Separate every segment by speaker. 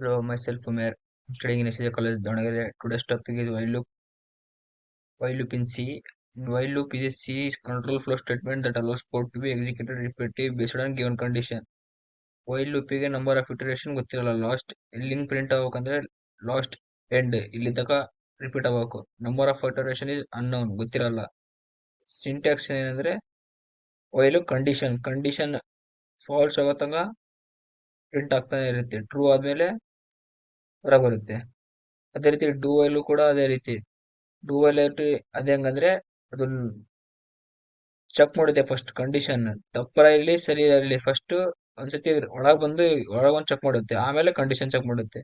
Speaker 1: Hello, myself Umair. I'm studying in SJ College, Danagere. Today's topic is while loop. While loop in C. While loop is a C control flow statement that allows code to be executed repetitive based on given condition. While loop ಗೆ number of iteration ಗೊತ್ತಿರಲ್ಲ. Last ಇಲ್ಲಿಂಗ್ print ಆಗ್ಬೇಕಂದ್ರೆ last end ಇಲ್ಲಿ ತನಕ repeat ಆಗಬೇಕು. Number of iteration is unknown ಗೊತ್ತಿರಲ್ಲ. Syntax ಏನಂದ್ರೆ while condition falls ಆಗೋ ತನಕ ಪ್ರಿಂಟ್ ಆಗ್ತಾನೆ ಇರುತ್ತೆ. ಟ್ರೂ ಆದ್ಮೇಲೆ ಹೊರ ಬರುತ್ತೆ. ಅದೇ ರೀತಿ ಡೂ ವೈಲು ಕೂಡ ಅದೇ ರೀತಿ. ಡೂ ವೈಲ್ ಅದೇ ಹಂಗಂದ್ರೆ ಅದನ್ನ ಚೆಕ್ ಮಾಡುತ್ತೆ ಫಸ್ಟ್ ಕಂಡೀಷನ್ ತಪ್ಪರ ಇರಲಿ ಸರಿ ಇರಲಿ ಫಸ್ಟ್ ಒಂದ್ಸತಿ ಒಳಗ್ ಬಂದು ಒಳಗೊಂದು ಚೆಕ್ ಮಾಡುತ್ತೆ, ಆಮೇಲೆ ಕಂಡೀಷನ್ ಚೆಕ್ ಮಾಡುತ್ತೆ.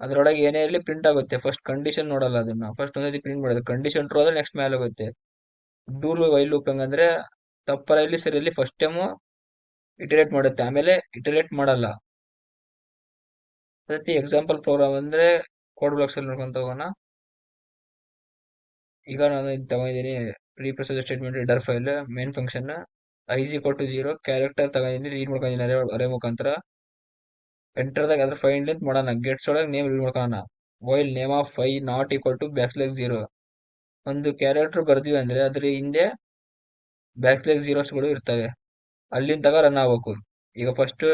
Speaker 1: ಅದ್ರೊಳಗೆ ಏನೇ ಇರಲಿ ಪ್ರಿಂಟ್ ಆಗುತ್ತೆ. ಫಸ್ಟ್ ಕಂಡೀಷನ್ ನೋಡಲ್ಲ, ಅದನ್ನ ಫಸ್ಟ್ ಒಂದ್ಸತಿ ಪ್ರಿಂಟ್ ಮಾಡುತ್ತೆ. ಕಂಡೀಷನ್ ಟ್ರೂ ಆದ್ರೆ ನೆಕ್ಸ್ಟ್ ಮೇಲೆ ಹೋಗುತ್ತೆ. ಡೂ ವೈಲ್ ಲೂಪ್ ಹೆಂಗಂದ್ರೆ ತಪ್ಪರ ಇರಲಿ ಸರಿ ಇರಲಿ ಫಸ್ಟ್ ಟೈಮು ಇಟರೇಟ್ ಮಾಡುತ್ತೆ, ಆಮೇಲೆ ಇಟರೇಟ್ ಮಾಡಲ್ಲ. ಅದೇ ಎಕ್ಸಾಂಪಲ್ ಪ್ರೋಗ್ರಾಮ್ ಅಂದ್ರೆ ಕೋಡ್ ಬ್ಲಾಕ್ಸ್ ಅಲ್ಲಿ ನೋಡ್ಕೊಂತ ಹೋಗೋಣ. ಈಗ ನಾನು ಇದು ತಗೊಂಡಿದ್ದೀನಿ preprocessor statement header file main function is equal to 0 character ತಗೊಂಡಿದ್ದೀನಿ, ರೀಡ್ ಮಾಡ್ಕೊಂಡಿದ್ದೀನಿ ಅರೆ ಮುಖಾಂತರ. ಎಂಟರ್ದಾಗ ಅದ್ರ ಫೈಂಡ್ ಅಂತ ಮಾಡೋಣ. ಗೆಟ್ಸ್ ಒಳಗೆ ನೇಮ್ ರೀಡ್ ಮಾಡ್ಕೊಳ್ಳೋಣ. ವೈಲ್ ನೇಮ್ ಆಫ್ ಫೈ ನಾಟ್ ಈಕ್ವಲ್ ಟು \0. ಒಂದು ಕ್ಯಾರೆಕ್ಟರ್ ಬರ್ದಿವಿ ಅಂದ್ರೆ ಅದ್ರ ಹಿಂದೆ \0ಗಳು ಇರ್ತವೆ, ಅಲ್ಲಿಂದ ತಗ ರನ್ ಆಗ್ಬೇಕು. ಈಗ first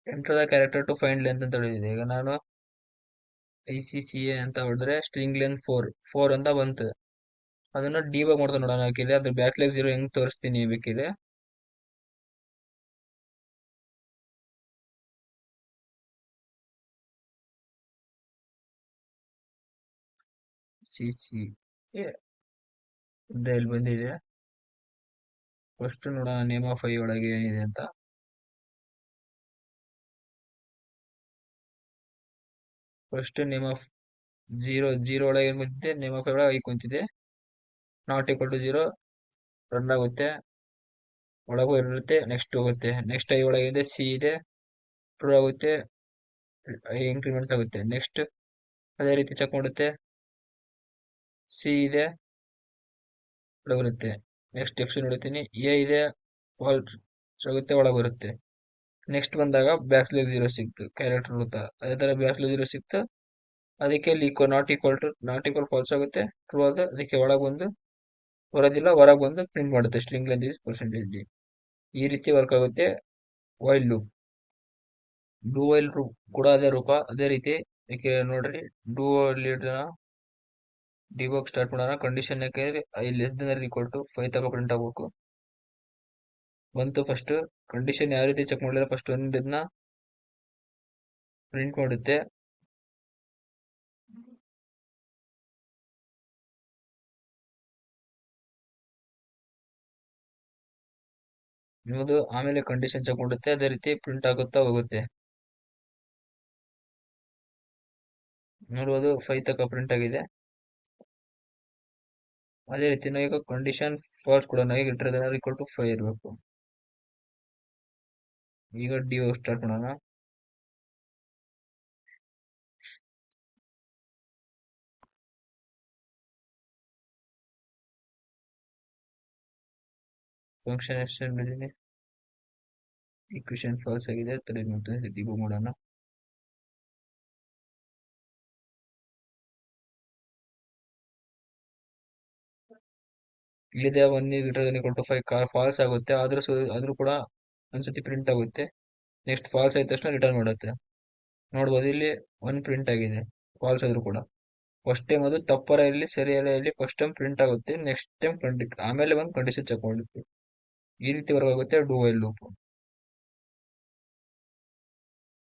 Speaker 1: enter the character to find length ಅಂತ ಹೇಳಿದೆ. ಈಗ ನಾನು ICCA ಅಂತ ಹೊಡೆದ್ರೆ ಸ್ಟ್ರಿಂಗ್ ಲೆಂತ್ 4 ಅಂತ ಬಂತು. ಅದನ್ನ ಡಿಬಗ್ ಮಾಡ್ತಾ ನೋಡೋಣ. ಹಾಕಿದ್ರೆ ಅದ್ರ \0 ಹೆಂಗ್ ತೋರಿಸ್ತೀನಿ ಬೇಕಿದೆ. CC ಇಲ್ಲಿ ಬಂದಿದೆ. ಫಸ್ಟ್ ನೋಡೋಣ ನೇಮ್ ಆಫ್ ಐ ಒಳಗೆ ಏನಿದೆ ಅಂತ. ಫಸ್ಟ್ ನೇಮ್ ಆಫ್ 0 ಒಳಗೆ ಏನ್ ಬಂದಿದೆ, ನೇಮ್ ಆಫ್ ಐ ಒಳಗೆ ಐ ಕುಂತಿದೆ. ನಾಟ್ ಈಕ್ವಲ್ ಟು 0 ರನ್ ಆಗುತ್ತೆ, ಒಳಗೂ ಇರುತ್ತೆ, ನೆಕ್ಸ್ಟ್ ಹೋಗುತ್ತೆ. ನೆಕ್ಸ್ಟ್ ಐ ಒಳಗಿದೆ ಸಿ ಇದೆ, ಟ್ರೂ ಆಗುತ್ತೆ, ಐ ಇಂಕ್ರಿಮೆಂಟ್ ಆಗುತ್ತೆ. ನೆಕ್ಸ್ಟ್ ಅದೇ ರೀತಿ ಚೆಕ್ ಮಾಡುತ್ತೆ, ಸಿ ಇದೆ ಬರುತ್ತೆ. ನೆಕ್ಸ್ಟ್ ಎಫ್ ಸಿ ನೋಡುತ್ತೀನಿ, ಎ ಇದೆ ಫಾಲ್ಸ್ ಆಗುತ್ತೆ, ಒಳಗೆ ಬರುತ್ತೆ. ನೆಕ್ಸ್ಟ್ ಬಂದಾಗ \0 ಸಿಕ್ತು ಕ್ಯಾರೆಕ್ಟರ್ ಗೊತ್ತಾ. ಅದೇ ತರ \0 ಸಿಕ್ತು, ಅದಕ್ಕೆ ನಾಟ್ ಈಕ್ವಲ್ ಫಾಲ್ಸ್ ಆಗುತ್ತೆ, ಟ್ರೂ ಆಗ ಅದಕ್ಕೆ ಒಳಗೆ ಬಂದು ಬರೋದಿಲ್ಲ, ಹೊರಗೆ ಬಂದು ಪ್ರಿಂಟ್ ಮಾಡುತ್ತೆ ಸ್ಟ್ರಿಂಗ್ ಲೆಂತ್ ಇಸ್ %. ಈ ರೀತಿ ವರ್ಕ್ ಆಗುತ್ತೆ while loop. Do while loop ಕೂಡ ಅದೇ ರೂಪ, ಅದೇ ರೀತಿ. ಯಾಕೆ ನೋಡ್ರಿ, ಡೂ ವೈಲ್ ಡಿಬಗ್ ಸ್ಟಾರ್ಟ್ ಮಾಡೋಣ. ಕಂಡೀಷನ್ ಯಾಕೆಂದ್ರೆ I less than equal to 5 ತಗೋ ಪ್ರಿಂಟ್ ಆಗ್ಬೇಕು. ಬಂತು ಫಸ್ಟ್ ಕಂಡೀಷನ್ ಯಾವ ರೀತಿ ಚೆಕ್ ಮಾಡಲಿಲ್ಲ, ಫಸ್ಟ್ ಒಂದನ್ನ ಪ್ರಿಂಟ್ ಮಾಡುತ್ತೆ. ನಿಮ್ಮದು ಆಮೇಲೆ ಕಂಡೀಷನ್ ಚೆಕ್ ಮಾಡುತ್ತೆ, ಅದೇ ರೀತಿ ಪ್ರಿಂಟ್ ಆಗುತ್ತಾ ಹೋಗುತ್ತೆ. ನೋಡ್ಬೋದು 5 ತಕ ಪ್ರಿಂಟ್ ಆಗಿದೆ. ಅದೇ ರೀತಿ ನಾವು ಈಗ ಕಂಡೀಷನ್ ಫಾಲ್ಸ್ ಕೂಡ ನಾವು ಈಗ ಇಟ್ಟರೆ ಈಕ್ವಲ್ ಟು 5 ಇರಬೇಕು. ಈಗ ಡಿಬಗ್ ಸ್ಟಾರ್ಟ್ ಮಾಡೋಣ. ಫಂಕ್ಷನ್ ಎಕ್ಸ್ಟೆಂಡ್ ಮಾಡಿದ್ದೀನಿ, ಈಕ್ವೇಷನ್ ಫಾಲ್ಸ್ ಆಗಿದೆ, ಡಿಬಗ್ ಮಾಡೋಣ. ಇಲ್ಲಿದೆ 1 ಫಾಲ್ಸ್ ಆಗುತ್ತೆ, ಆದ್ರೂ ಕೂಡ ಒಂದ್ಸತಿ ಪ್ರಿಂಟ್ ಆಗುತ್ತೆ. ನೆಕ್ಸ್ಟ್ ಫಾಲ್ಸ್ ಆಯ್ತ ತಕ್ಷಣ ರಿಟರ್ನ್ ಮಾಡುತ್ತೆ. ನೋಡ್ಬೋದು ಇಲ್ಲಿ 1 ಪ್ರಿಂಟ್ ಆಗಿದೆ ಫಾಲ್ಸ್ ಆದ್ರೂ ಕೂಡ. ಫಸ್ಟ್ ಟೈಮ್ ಅದು ತಪ್ಪರ ಇರಲಿ ಸರಿಯಲ್ಲ ಇರಲಿ ಫಸ್ಟ್ ಟೈಮ್ ಪ್ರಿಂಟ್ ಆಗುತ್ತೆ, ನೆಕ್ಸ್ಟ್ ಟೈಮ್ ಆಮೇಲೆ ಒಂದು ಕಂಡೀಷನ್ ಚೆಕ್ ಮಾಡುತ್ತೆ. ಈ ರೀತಿ ವರ್ಕ್ ಆಗುತ್ತೆ ಡೂ ವೈಲ್ ಲೂಪ್.